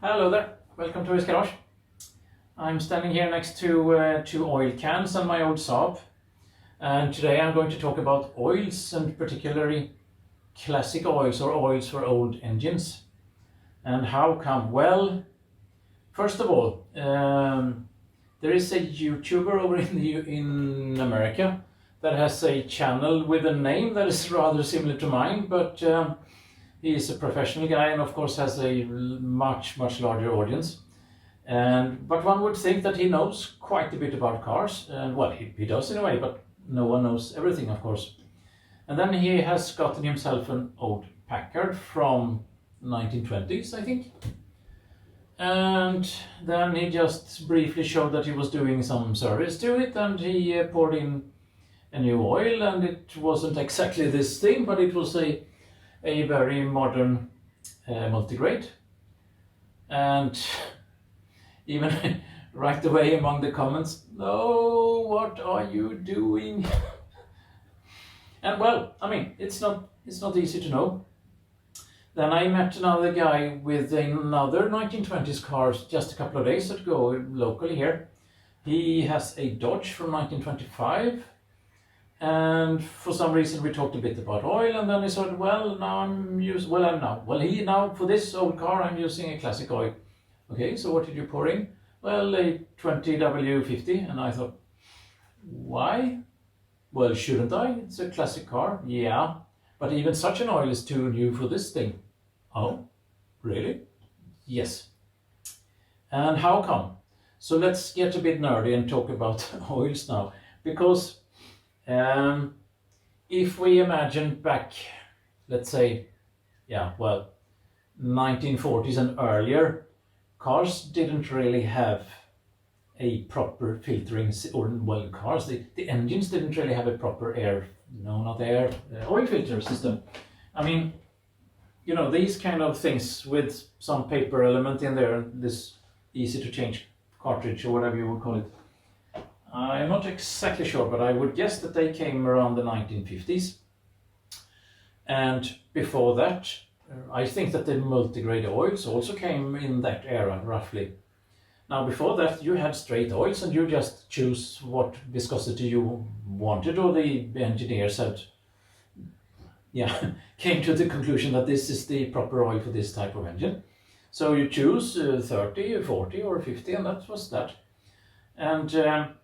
Hello there, welcome to Hoovies Garage. I'm standing here next to two oil cans and my old Saab, and today I'm going to talk about oils, and particularly classic oils or oils for old engines. And how come? Well, first of all, there is a YouTuber over in America that has a channel with a name that is rather similar to mine, but he is a professional guy and of course has a much larger audience. But one would think that he knows quite a bit about cars, and well, he does in a way, but no one knows everything, of course. And then he has gotten himself an old Packard from 1920s, I think. And then he just briefly showed that he was doing some service to it, and he poured in a new oil, and it wasn't exactly this thing, but it was a very modern multigrade. And even right away among the comments, no, what are you doing? And well, I mean, it's not easy to know. Then I met another guy with another 1920s car just a couple of days ago, locally here. He has a Dodge from 1925. And for some reason we talked a bit about oil, and then he said, well, for this old car I'm using a classic oil. Okay, so what did you pour in? Well, a 20W50, and I thought, why? Well, shouldn't I? It's a classic car. Yeah, but even such an oil is too new for this thing. Oh, really? Yes. And how come? So let's get a bit nerdy and talk about oils now, because if we imagine back, let's say, 1940s and earlier, cars didn't really have a proper filtering, the engines didn't really have a proper oil filter system. I mean, you know, these kind of things with some paper element in there, this easy to change cartridge or whatever you would call it. I'm not exactly sure, but I would guess that they came around the 1950s. And before that, I think that the multigrade oils also came in that era, roughly. Now, before that, you had straight oils, and you just choose what viscosity you wanted, or the engineers had, came to the conclusion that this is the proper oil for this type of engine. So you choose 30, 40, or 50, and that was that. And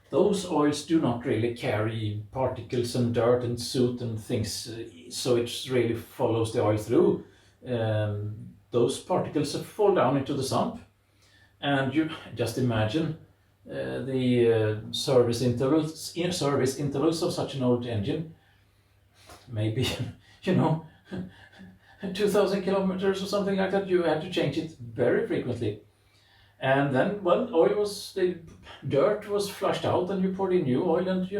those oils do not really carry particles and dirt and soot and things, so it really follows the oil through. Those particles fall down into the sump, and you just imagine the service intervals of such an old engine. Maybe, 2,000 kilometers or something like that. You had to change it very frequently. And then, well, the dirt was flushed out, and you poured in new oil, and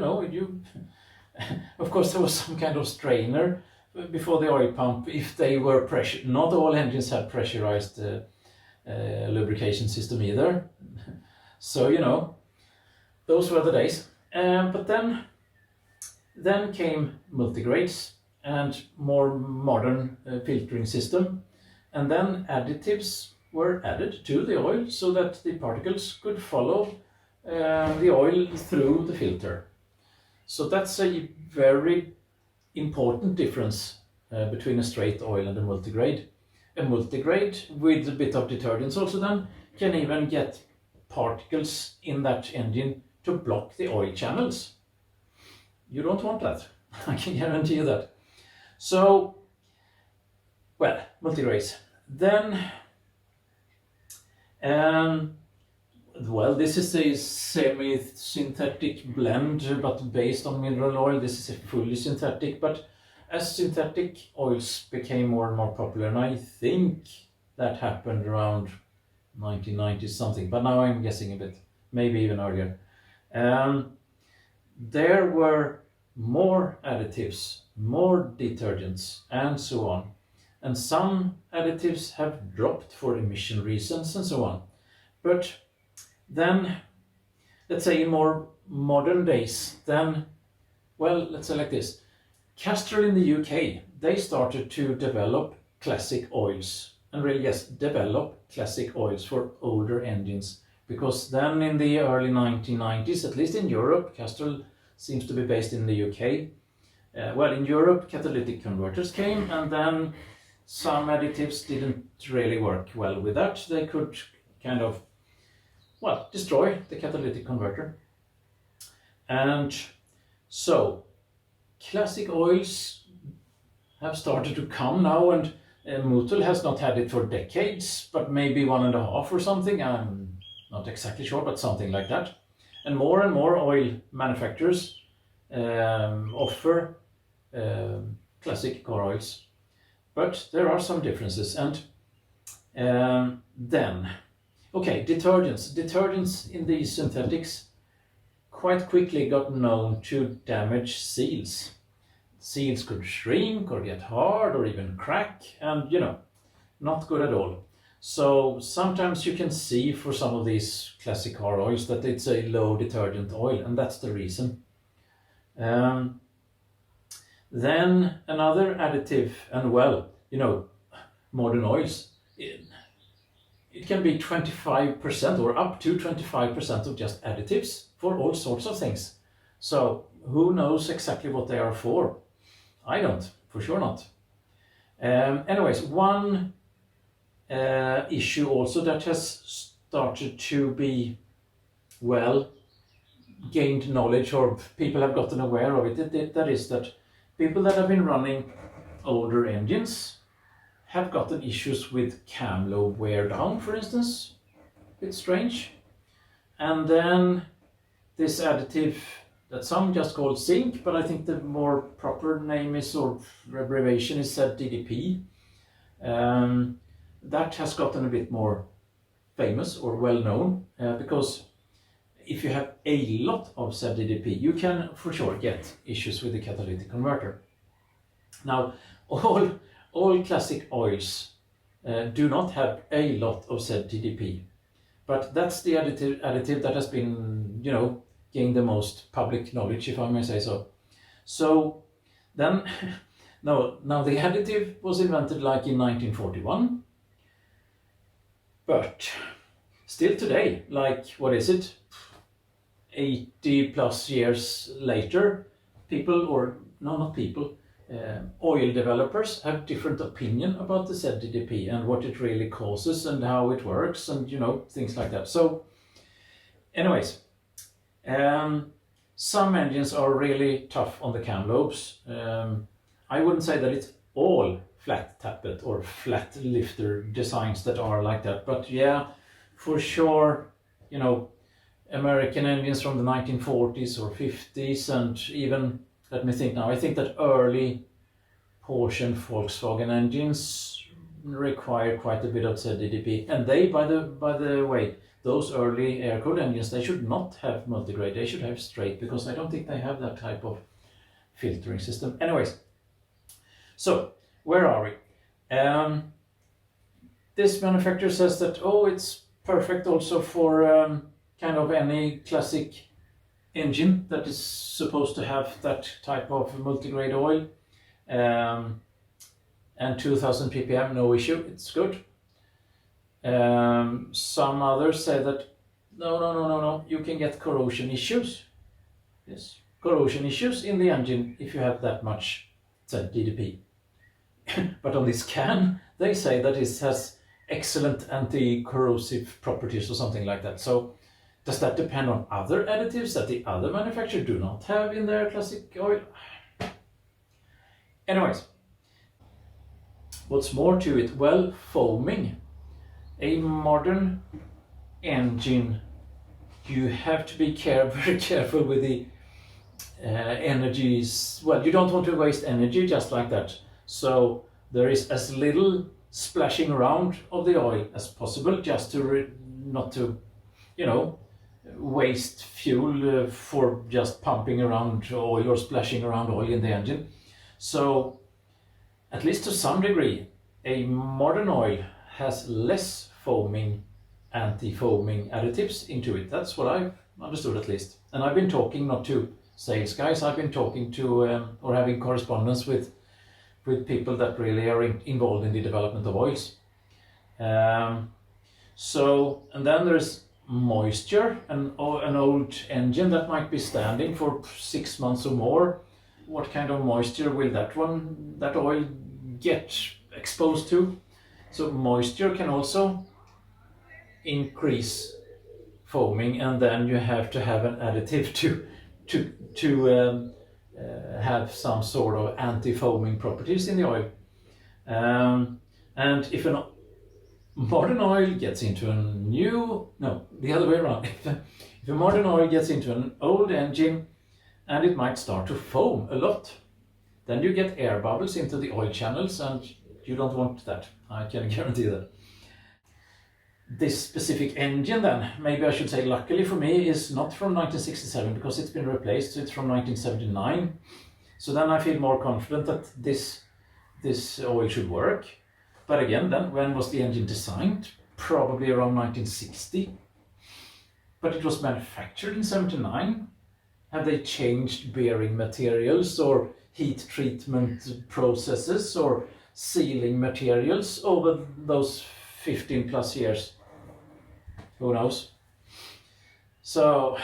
of course there was some kind of strainer before the oil pump, if they were not all engines had pressurized lubrication system either. So, those were the days. But then came multigrades and more modern filtering system, and then additives were added to the oil so that the particles could follow the oil through the filter. So that's a very important difference between a straight oil and a multigrade. A multigrade with a bit of detergents also then can even get particles in that engine to block the oil channels. You don't want that, I can guarantee you that. So, well, multigrades. Then this is a semi-synthetic blend, but based on mineral oil. This is a fully synthetic, but as synthetic oils became more and more popular, and I think that happened around 1990 something, but now I'm guessing a bit, maybe even earlier. There were more additives, more detergents, and so on. And some additives have dropped for emission reasons and so on. But then, let's say in more modern days, let's say like this. Castrol in the UK, they started to develop classic oils and really, yes, develop classic oils for older engines. Because then in the early 1990s, at least in Europe, Castrol seems to be based in the UK. Well, in Europe, catalytic converters came, and then some additives didn't really work well with that. They could kind of, well, destroy the catalytic converter. And so, classic oils have started to come now, and Motul has not had it for decades, but maybe 1.5 or something. I'm not exactly sure, but something like that. And more oil manufacturers offer classic car oils, but there are some differences. And then, okay, detergents in these synthetics quite quickly got known to damage seals. Seals could shrink or get hard or even crack, and not good at all. So sometimes you can see for some of these classic car oils that it's a low detergent oil, and that's the reason. Then another additive, and well, modern oils, it can be 25% or up to 25% of just additives for all sorts of things. So who knows exactly what they are for? I don't, for sure not. Anyways, one issue also that has started to be, well, gained knowledge, or people have gotten aware of it, that is that people that have been running older engines have gotten issues with cam lobe wear down, for instance. Bit strange. And then this additive that some just call Zinc, but I think the more proper name is, or abbreviation is, ZDDP. That has gotten a bit more famous or well known, because if you have a lot of ZDDP, you can for sure get issues with the catalytic converter. Now, all classic oils do not have a lot of ZDDP, but that's the additive that has been, gained the most public knowledge, if I may say so. So then, now the additive was invented like in 1941, but still today, like, what is it, 80 plus years later, oil developers have different opinion about the ZDDP and what it really causes and how it works, and things like that. So anyways, some engines are really tough on the cam lobes. I wouldn't say that it's all flat tappet or flat lifter designs that are like that, but yeah, for sure, American engines from the 1940s or 50s, and even, let me think now, I think that early Porsche and Volkswagen engines require quite a bit of ZDDP. And they, by the way, those early air-cooled engines, they should not have multigrade, they should have straight, because I don't think they have that type of filtering system. Anyways, so where are we? This manufacturer says that, it's perfect also for kind of any classic engine that is supposed to have that type of multigrade oil, and 2000 ppm, no issue, it's good. Some others say that no, you can get corrosion issues. Yes, corrosion issues in the engine if you have that much ZDDP. But on this can, they say that it has excellent anti-corrosive properties or something like that. So does that depend on other additives that the other manufacturer do not have in their classic oil? Anyways, what's more to it? Well, foaming. A modern engine, you have to be very careful with the energies. Well, you don't want to waste energy just like that. So there is as little splashing around of the oil as possible, just to not to, waste fuel for just pumping around oil or splashing around oil in the engine. So, at least to some degree, a modern oil has less foaming, anti-foaming additives into it. That's what I've understood, at least. And I've been talking not to sales guys, I've been talking to or having correspondence with people that really are involved in the development of oils. And then there's moisture, an old engine that might be standing for 6 months or more. What kind of moisture will that oil get exposed to? So moisture can also increase foaming, and then you have to have an additive to have some sort of anti-foaming properties in the oil. And if a modern oil gets into the other way around. If a modern oil gets into an old engine and it might start to foam a lot, then you get air bubbles into the oil channels, and you don't want that. I can guarantee that. This specific engine then, maybe I should say luckily for me, is not from 1967 because it's been replaced. It's from 1979. So then I feel more confident that this oil should work. But again, then when was the engine designed? Probably around 1960. But it was manufactured in 79. Have they changed bearing materials or heat treatment processes or sealing materials over those 15 plus years? Who knows? So,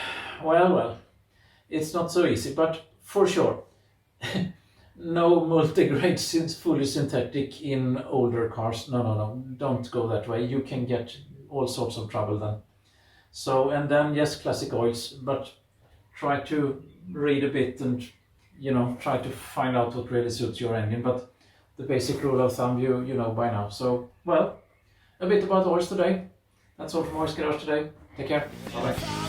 well, it's not so easy, but for sure, no multigrade since fully synthetic in older cars. No, don't go that way. You can get all sorts of trouble then. So, and then yes, classic oils, but try to read a bit and try to find out what really suits your engine. But the basic rule of thumb you know by now. So, well, a bit about oils today. That's all from Hoovies Garage today. Take care. Bye bye.